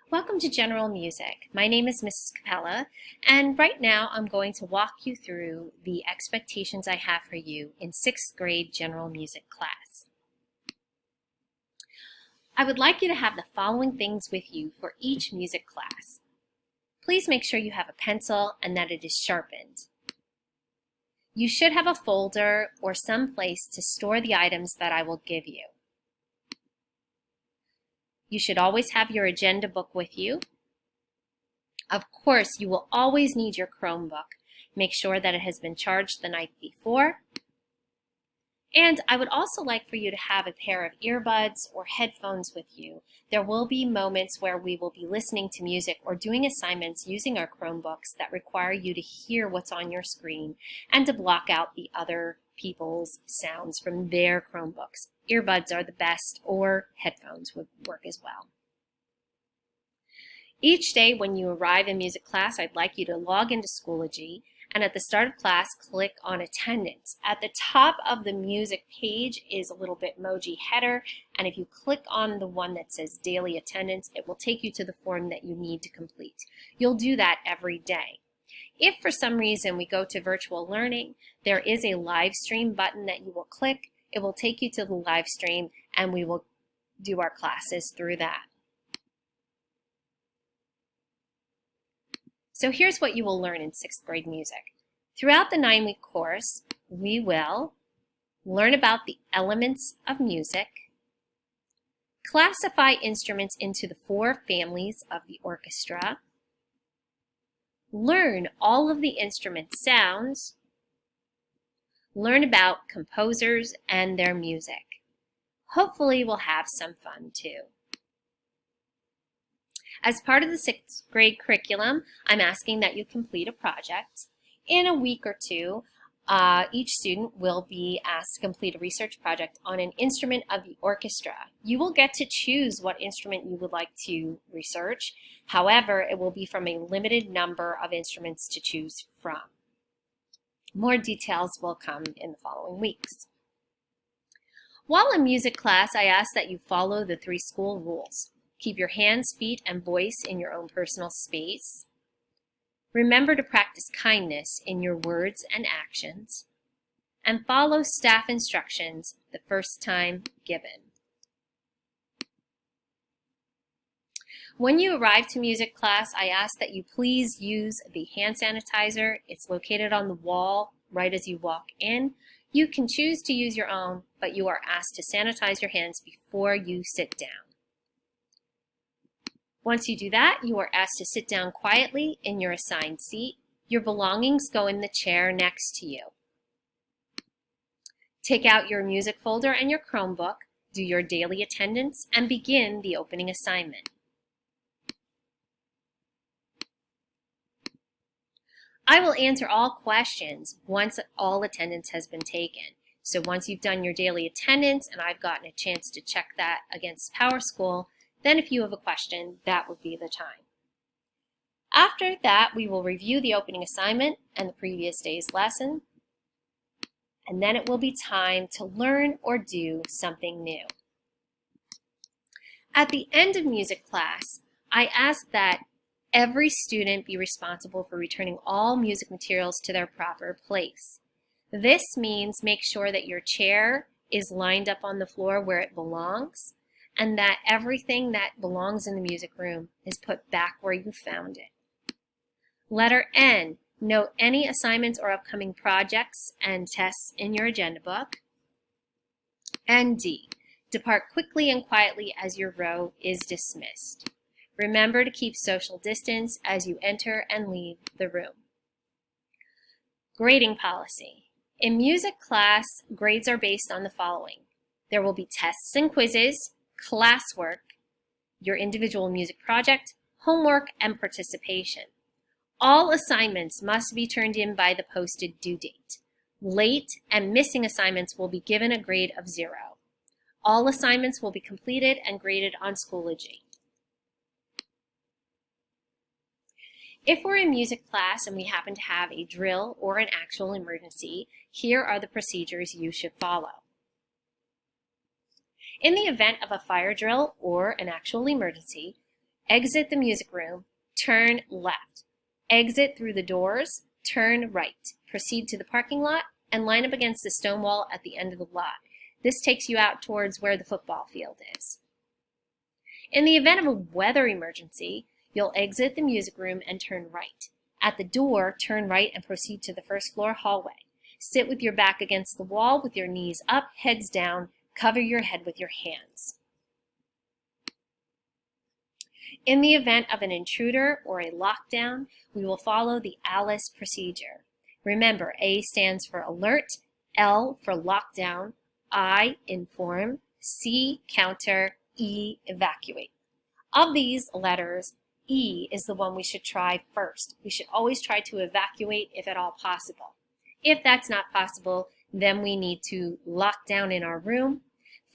Welcome to General Music. My name is Mrs. Capella, and right now I'm going to walk you through the expectations I have for you in 6th grade General Music class. I would like you to have the following things with you for each music class. Please make sure you have a pencil and that it is sharpened. You should have a folder or some place to store the items that I will give you. You should always have your agenda book with you. Of course, you will always need your Chromebook. Make sure that it has been charged the night before. And I would also like for you to have a pair of earbuds or headphones with you. There will be moments where we will be listening to music or doing assignments using our Chromebooks that require you to hear what's on your screen and to block out the other people's sounds from their Chromebooks. Earbuds are the best, or headphones would work as well. Each day when you arrive in music class, I'd like you to log into Schoology, and at the start of class, click on Attendance. At the top of the music page is a little Bitmoji header, and if you click on the one that says Daily Attendance, it will take you to the form that you need to complete. You'll do that every day. If for some reason we go to virtual learning, there is a live stream button that you will click. It will take you to the live stream, and we will do our classes through that. So here's what you will learn in 6th grade music. Throughout the 9-week course, we will learn about the elements of music, classify instruments into the 4 families of the orchestra, learn all of the instrument sounds, learn about composers and their music. Hopefully we'll have some fun too. As part of the 6th grade curriculum, I'm asking that you complete a project. In a week or two, each student will be asked to complete a research project on an instrument of the orchestra. You will get to choose what instrument you would like to research. However, it will be from a limited number of instruments to choose from. More details will come in the following weeks. While in music class, I ask that you follow the 3 school rules. Keep your hands, feet, and voice in your own personal space. Remember to practice kindness in your words and actions. And follow staff instructions the first time given. When you arrive to music class, I ask that you please use the hand sanitizer. It's located on the wall right as you walk in. You can choose to use your own, but you are asked to sanitize your hands before you sit down. Once you do that, you are asked to sit down quietly in your assigned seat. Your belongings go in the chair next to you. Take out your music folder and your Chromebook, do your daily attendance, and begin the opening assignment. I will answer all questions once all attendance has been taken. So once you've done your daily attendance and I've gotten a chance to check that against PowerSchool, then if you have a question, that would be the time. After that, we will review the opening assignment and the previous day's lesson, and then it will be time to learn or do something new. At the end of music class, I ask that every student be responsible for returning all music materials to their proper place. This means make sure that your chair is lined up on the floor where it belongs, and that everything that belongs in the music room is put back where you found it. Letter N, note any assignments or upcoming projects and tests in your agenda book. And D, depart quickly and quietly as your row is dismissed. Remember to keep social distance as you enter and leave the room. Grading policy. In music class, grades are based on the following. There will be tests and quizzes, classwork, your individual music project, homework, and participation. All assignments must be turned in by the posted due date. Late and missing assignments will be given a grade of 0. All assignments will be completed and graded on Schoology. If we're in music class and we happen to have a drill or an actual emergency, here are the procedures you should follow. In the event of a fire drill or an actual emergency, Exit the music room, turn left. Exit through the doors, turn right. Proceed to the parking lot and line up against the stone wall at the end of the lot. This takes you out towards where the football field is. In the event of a weather emergency, you'll exit the music room and turn right. At the door, turn right and proceed to the first floor hallway. Sit with your back against the wall with your knees up, heads down. Cover your head with your hands. In the event of an intruder or a lockdown, we will follow the ALICE procedure. Remember, A stands for alert, L for lockdown, I, inform, C, counter, E, evacuate. Of these letters, E is the one we should try first. We should always try to evacuate if at all possible. If that's not possible, then we need to lock down in our room,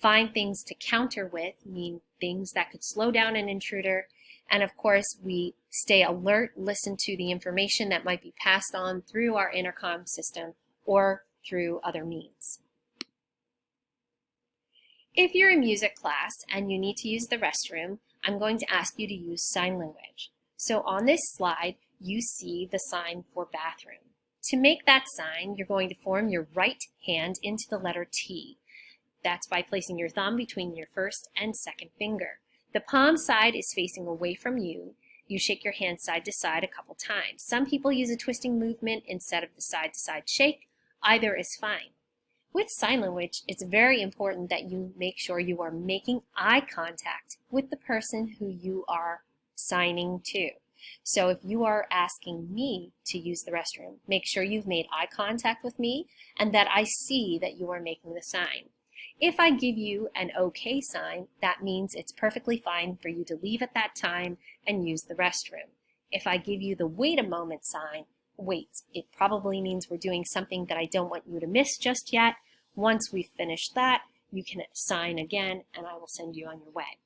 find things to counter with, mean things that could slow down an intruder, and of course we stay alert, listen to the information that might be passed on through our intercom system or through other means. If you're in music class and you need to use the restroom, I'm going to ask you to use sign language. So on this slide, you see the sign for bathroom. To make that sign, you're going to form your right hand into the letter T. That's by placing your thumb between your first and second finger. The palm side is facing away from you. You shake your hand side to side a couple times. Some people use a twisting movement instead of the side to side shake. Either is fine. With sign language, it's very important that you make sure you are making eye contact with the person who you are signing to. So if you are asking me to use the restroom, make sure you've made eye contact with me and that I see that you are making the sign. If I give you an OK sign, that means it's perfectly fine for you to leave at that time and use the restroom. If I give you the wait a moment sign, wait. It probably means we're doing something that I don't want you to miss just yet. Once we've finished that, you can sign again and I will send you on your way.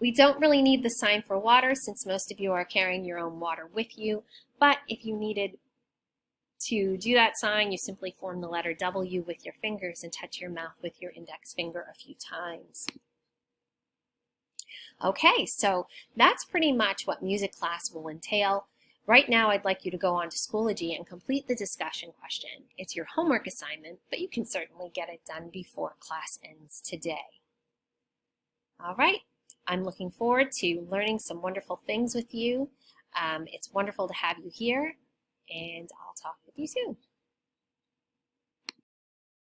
We don't really need the sign for water since most of you are carrying your own water with you, but if you needed to do that sign, you simply form the letter W with your fingers and touch your mouth with your index finger a few times. Okay, so that's pretty much what music class will entail. Right now, I'd like you to go on to Schoology and complete the discussion question. It's your homework assignment, but you can certainly get it done before class ends today. All right, I'm looking forward to learning some wonderful things with you. It's wonderful to have you here, and I'll talk with you soon.